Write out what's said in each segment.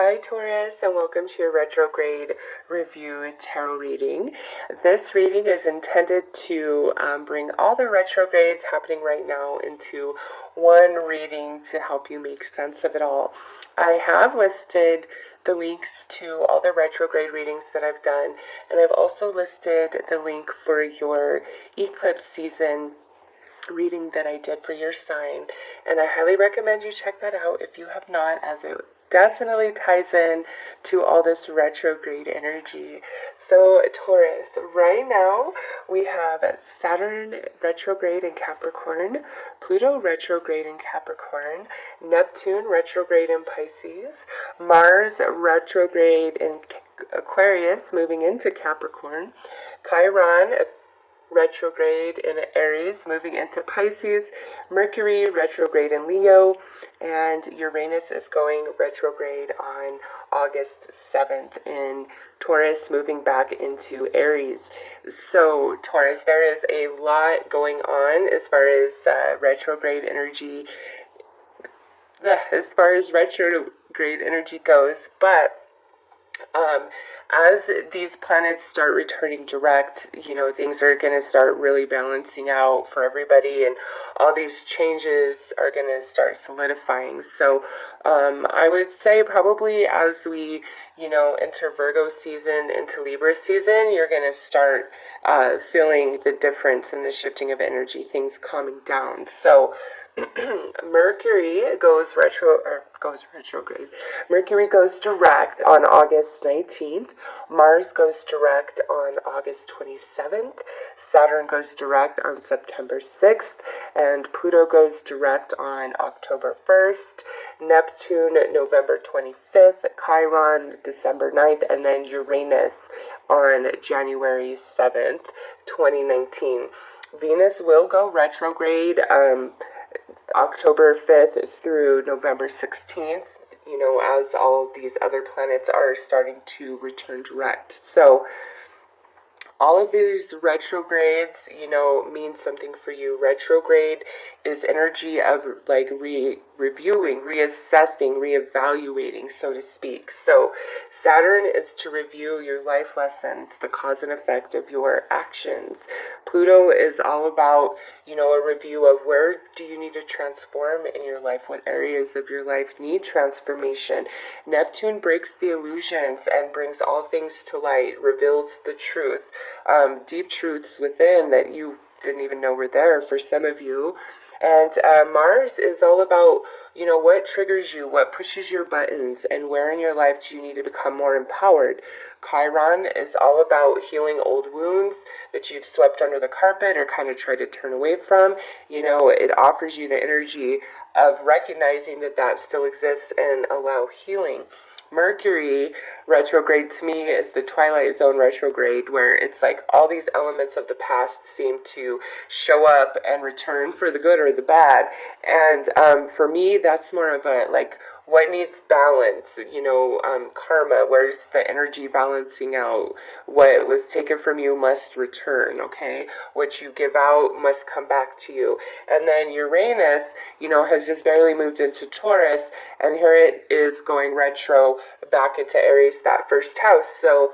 Hi Taurus, and welcome to your retrograde review tarot reading. This reading is intended to bring all the retrogrades happening right now into one reading to help you make sense of it all. I have listed the links to all the retrograde readings that I've done, and I've also listed the link for your eclipse season reading that I did for your sign, and I highly recommend you check that out if you have not, as it definitely ties in to all this retrograde energy. So Taurus, right now we have Saturn retrograde in Capricorn, Pluto retrograde in Capricorn, Neptune retrograde in Pisces, Mars retrograde in Aquarius moving into Capricorn, Chiron retrograde in Aries, moving into Pisces, Mercury retrograde in Leo, and Uranus is going retrograde on August 7th in Taurus, moving back into Aries. So Taurus, there is a lot going on as far as retrograde energy, goes, but as these planets start returning direct, things are going to start really balancing out for everybody, and all these changes are going to start solidifying. So I would say probably as we, enter Virgo season into Libra season, you're going to start feeling the difference in the shifting of energy, things calming down. So Mercury goes retrograde. Mercury goes direct on August 19th. Mars goes direct on August 27th. Saturn goes direct on September 6th. And Pluto goes direct on October 1st. Neptune, November 25th. Chiron, December 9th. And then Uranus on January 7th, 2019. Venus will go retrograde October 5th through November 16th, as all of these other planets are starting to return direct. So all of these retrogrades, mean something for you. Retrograde is energy of like reviewing, reassessing, reevaluating, so to speak. So Saturn is to review your life lessons, the cause and effect of your actions. Pluto is all about, a review of where do you need to transform in your life, what areas of your life need transformation. Neptune breaks the illusions and brings all things to light, reveals the truth, deep truths within that you didn't even know were there for some of you. And Mars is all about, what triggers you, what pushes your buttons, and where in your life do you need to become more empowered. Chiron is all about healing old wounds that you've swept under the carpet or kind of tried to turn away from. It offers you the energy of recognizing that that still exists and allow healing. Mercury retrograde to me is the Twilight Zone retrograde, where it's like all these elements of the past seem to show up and return for the good or the bad. And for me, that's more of a like, what needs balance, karma, where's the energy balancing out? What was taken from you must return, okay? What you give out must come back to you. And then Uranus, has just barely moved into Taurus, and here it is going retro back into Aries, that first house. So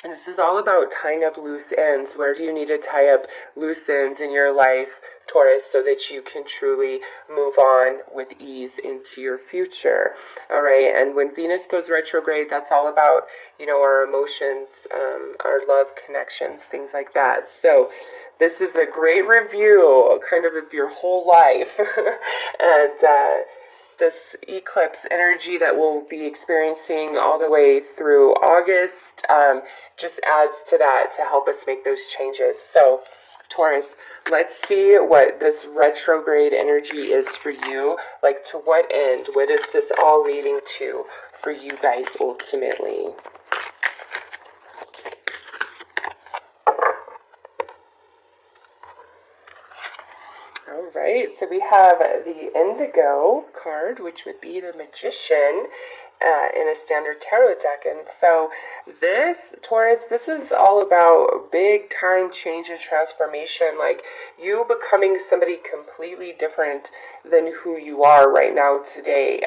this is all about tying up loose ends. Where do you need to tie up loose ends in your life, Taurus, so that you can truly move on with ease into your future? All right, and when Venus goes retrograde, that's all about, our emotions, our love connections, things like that. So this is a great review, kind of your whole life. And this eclipse energy that we'll be experiencing all the way through August just adds to that to help us make those changes. So Taurus, let's see what this retrograde energy is for you. Like, to what end? What is this all leading to for you guys ultimately? All right, so we have the Indigo card, which would be the Magician, in a standard tarot deck. And so this, Taurus, this is all about big time change and transformation, like you becoming somebody completely different than who you are right now today.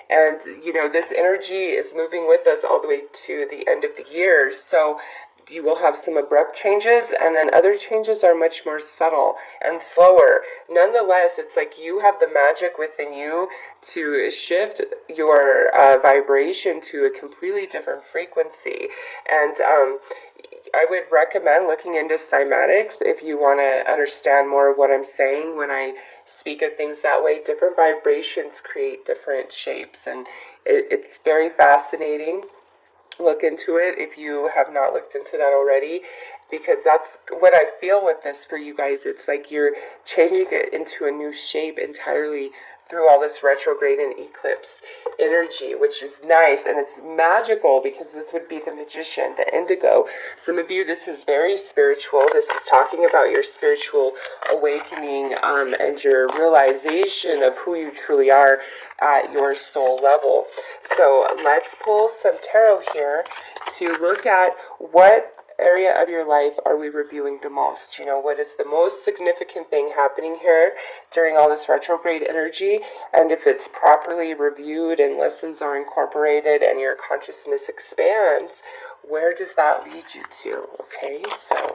And, you know, this energy is moving with us all the way to the end of the year. So you will have some abrupt changes, and then other changes are much more subtle and slower. Nonetheless, it's like you have the magic within you to shift your vibration to a completely different frequency. And I would recommend looking into cymatics if you want to understand more of what I'm saying when I speak of things that way. Different vibrations create different shapes, and it's very fascinating. Look into it if you have not looked into that already, because that's what I feel with this for you guys. It's like you're changing it into a new shape entirely through all this retrograde and eclipse energy, which is nice, and it's magical because this would be the magician, the indigo. Some of you, this is very spiritual. This is talking about your spiritual awakening and your realization of who you truly are at your soul level. So let's pull some tarot here to look at what area of your life are we reviewing the most. You know, what is the most significant thing happening here during all this retrograde energy, and if it's properly reviewed and lessons are incorporated and your consciousness expands, where does that lead you to? Okay, so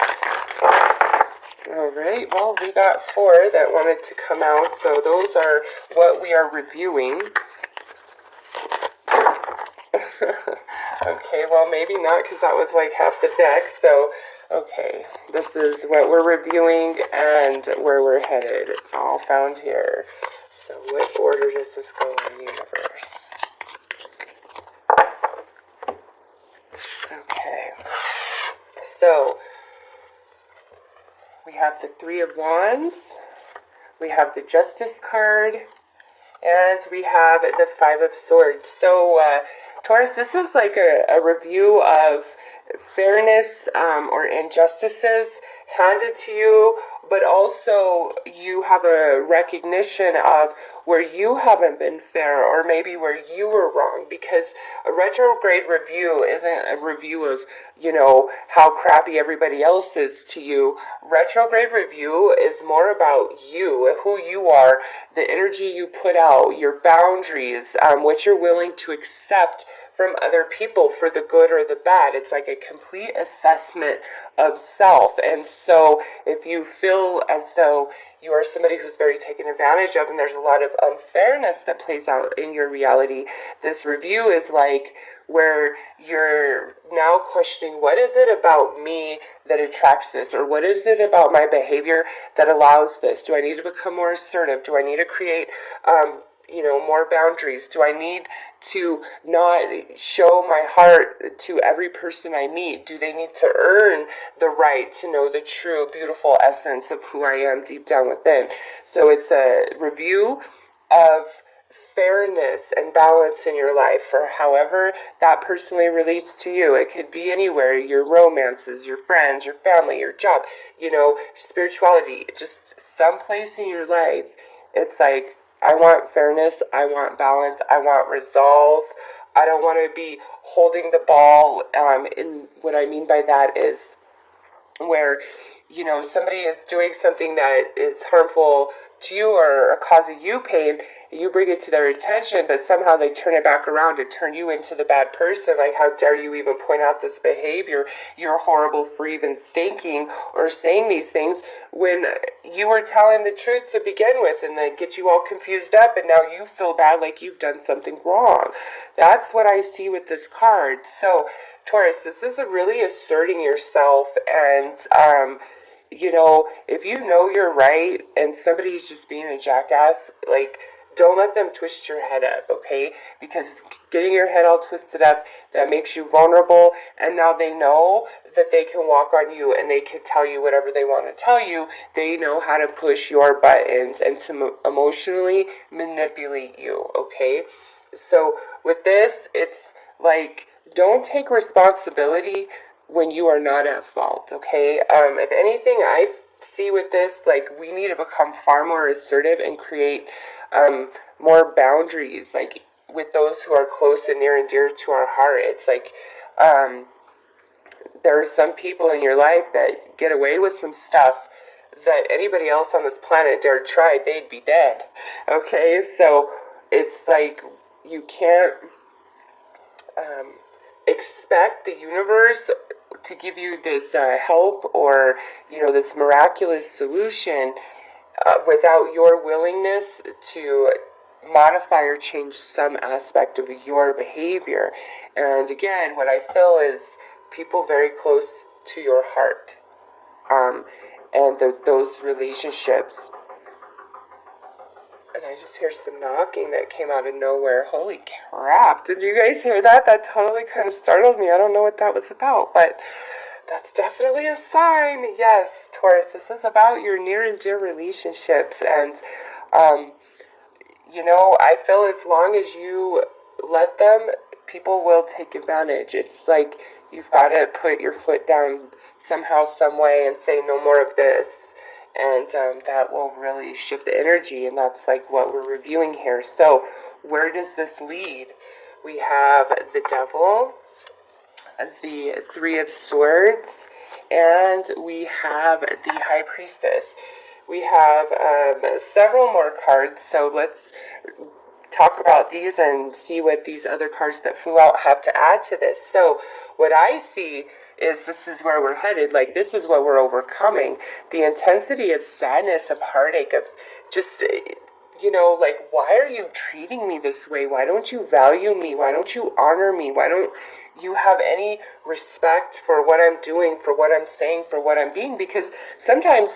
all right, well, we got 4 that wanted to come out, so those are what we are reviewing. Okay, well, maybe not, because that was like half the deck. So, okay, this is what we're reviewing and where we're headed. It's all found here. So what order does this go in the universe? Okay, so we have the 3 of Wands, we have the Justice card, and we have the 5 of Swords. So, Taurus, this is like a review of fairness or injustices handed to you, but also you have a recognition of where you haven't been fair, or maybe where you were wrong, because a retrograde review isn't a review of, you know, how crappy everybody else is to you. Retrograde review is more about you, who you are, the energy you put out, your boundaries, what you're willing to accept from other people for the good or the bad. It's like a complete assessment of self. And so if you feel as though you are somebody who's very taken advantage of, and there's a lot of unfairness that plays out in your reality, this review is like where you're now questioning, what is it about me that attracts this? Or what is it about my behavior that allows this? Do I need to become more assertive? Do I need to create more boundaries? Do I need to not show my heart to every person I meet? Do they need to earn the right to know the true, beautiful essence of who I am deep down within? So it's a review of fairness and balance in your life for however that personally relates to you. It could be anywhere, your romances, your friends, your family, your job, spirituality, just someplace in your life. It's like, I want fairness, I want balance, I want resolve. I don't want to be holding the ball. And what I mean by that is where, somebody is doing something that is harmful to you or causing you pain, you bring it to their attention, but somehow they turn it back around to turn you into the bad person. Like, how dare you even point out this behavior? You're horrible for even thinking or saying these things when you were telling the truth to begin with, and they get you all confused up, and now you feel bad like you've done something wrong. That's what I see with this card. So, Taurus, this is really asserting yourself, and if you know you're right and somebody's just being a jackass, like, don't let them twist your head up, okay? Because getting your head all twisted up, that makes you vulnerable, and now they know that they can walk on you and they can tell you whatever they want to tell you. They know how to push your buttons and to emotionally manipulate you, okay? So with this, it's like, don't take responsibility when you are not at fault, okay? If anything, I see with this, like, we need to become far more assertive and create more boundaries. Like, with those who are close and near and dear to our heart. It's like, there are some people in your life that get away with some stuff that anybody else on this planet dared try, they'd be dead. Okay, so it's like you can't expect the universe to give you this help or, this miraculous solution without your willingness to modify or change some aspect of your behavior. And again, what I feel is people very close to your heart, and those relationships. And I just hear some knocking that came out of nowhere. Holy crap, did you guys hear that? That totally kind of startled me. I don't know what that was about, but that's definitely a sign. Yes, Taurus, this is about your near and dear relationships. And, I feel as long as you let them, people will take advantage. It's like you've got to put your foot down somehow, some way, and say no more of this. And that will really shift the energy, and that's like what we're reviewing here. So where does this lead? We have the Devil, the Three of Swords, and we have the High Priestess. We have several more cards, so let's talk about these and see what these other cards that flew out have to add to this. So what I see is this is where we're headed. Like, this is what we're overcoming. The intensity of sadness, of heartache, of just, like, why are you treating me this way? Why don't you value me? Why don't you honor me? Why don't you have any respect for what I'm doing, for what I'm saying, for what I'm being? Because sometimes,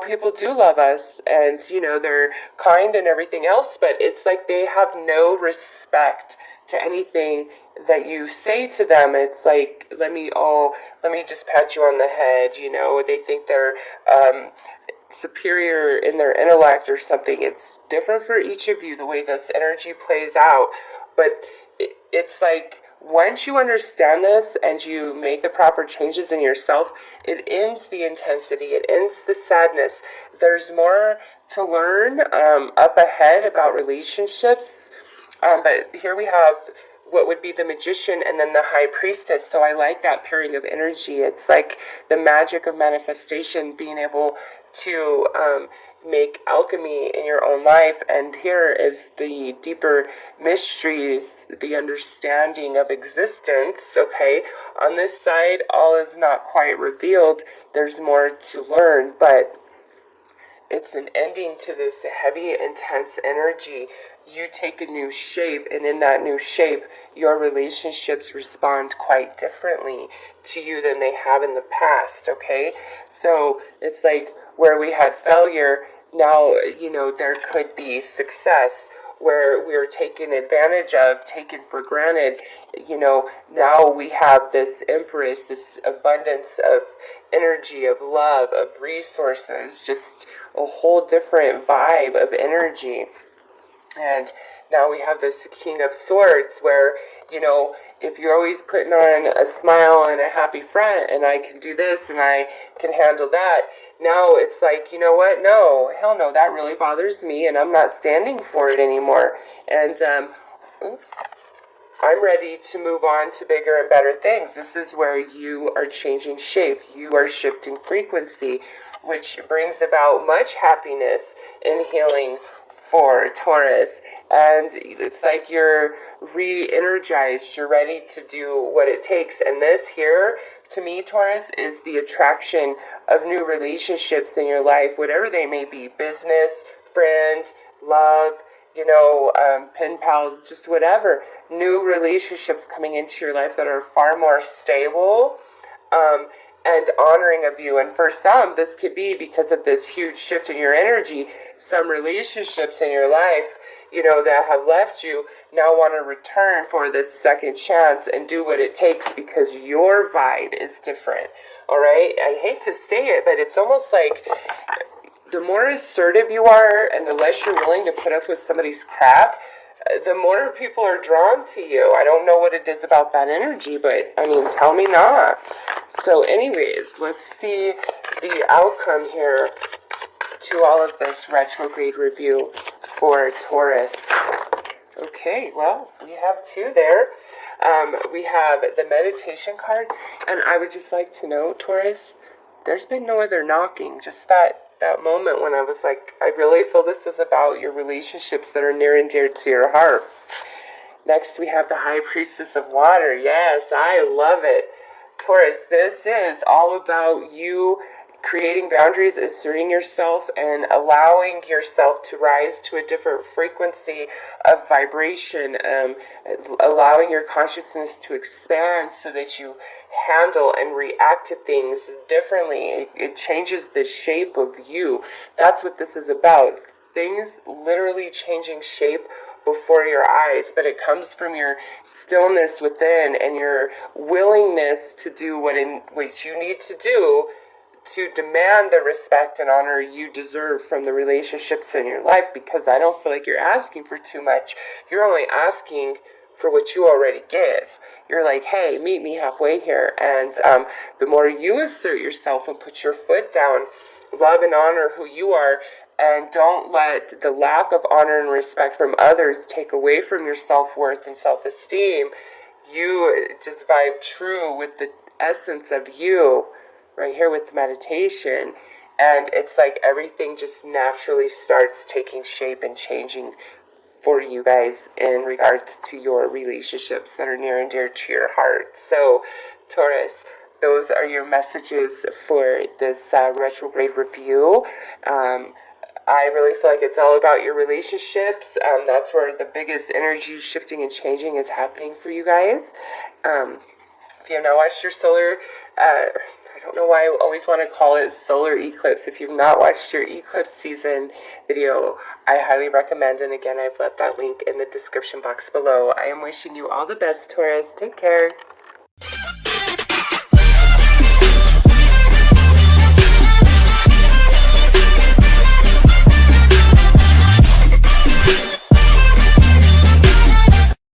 people do love us and, they're kind and everything else, but it's like they have no respect to anything that you say to them. It's like, let me just pat you on the head, they think they're superior in their intellect or something. It's different for each of you, the way this energy plays out. But it's like, once you understand this and you make the proper changes in yourself, it ends the intensity, it ends the sadness. There's more to learn up ahead about relationships. But here we have what would be the Magician and then the High Priestess. So I like that pairing of energy. It's like the magic of manifestation, being able to make alchemy in your own life. And here is the deeper mysteries, the understanding of existence. Okay, on this side, all is not quite revealed. There's more to learn, but it's an ending to this heavy, intense energy. You take a new shape, and in that new shape, your relationships respond quite differently to you than they have in the past, okay? So it's like where we had failure, now, there could be success. Where we were taken advantage of, taken for granted, now we have this empress, this abundance of energy, of love, of resources, just a whole different vibe of energy. And now we have this King of Swords where, if you're always putting on a smile and a happy front, and I can do this and I can handle that, now it's like, you know what? No, hell no, that really bothers me and I'm not standing for it anymore. And, I'm ready to move on to bigger and better things. This is where you are changing shape. You are shifting frequency, which brings about much happiness and healing for Taurus. And it's like you're re-energized. You're ready to do what it takes. And this here, to me, Taurus, is the attraction of new relationships in your life, whatever they may be. Business, friend, love, pen pal, just whatever. New relationships coming into your life that are far more stable and honoring of you. And for some, this could be because of this huge shift in your energy. Some relationships in your life, that have left you now want to return for this second chance and do what it takes because your vibe is different. All right? I hate to say it, but it's almost like the more assertive you are and the less you're willing to put up with somebody's crap, the more people are drawn to you. I don't know what it is about that energy, but, tell me not. So anyways, let's see the outcome here to all of this retrograde review for Taurus. Okay, well, we have two there. We have the meditation card, and I would just like to know, Taurus, there's been no other knocking, just that moment when I was like, I really feel this is about your relationships that are near and dear to your heart. Next, we have the High Priestess of Water. Yes, I love it. Taurus, this is all about you creating boundaries, asserting yourself, and allowing yourself to rise to a different frequency of vibration, allowing your consciousness to expand so that you handle and react to things differently. It changes the shape of you. That's what this is about. Things literally changing shape before your eyes, but it comes from your stillness within and your willingness to do what you need to do to demand the respect and honor you deserve from the relationships in your life, because I don't feel like you're asking for too much. You're only asking for what you already give. You're like, hey, meet me halfway here. And the more you assert yourself and put your foot down, love and honor who you are, and don't let the lack of honor and respect from others take away from your self-worth and self-esteem. You just vibe true with the essence of you right here with meditation. And it's like everything just naturally starts taking shape and changing for you guys in regards to your relationships that are near and dear to your heart. So, Taurus, those are your messages for this retrograde review. I really feel like it's all about your relationships. That's where the biggest energy shifting and changing is happening for you guys. If you have not watched your solar, I don't know why I always want to call it solar eclipse. If you've not watched your eclipse season video, I highly recommend. And again, I've left that link in the description box below. I am wishing you all the best, Taurus. Take care.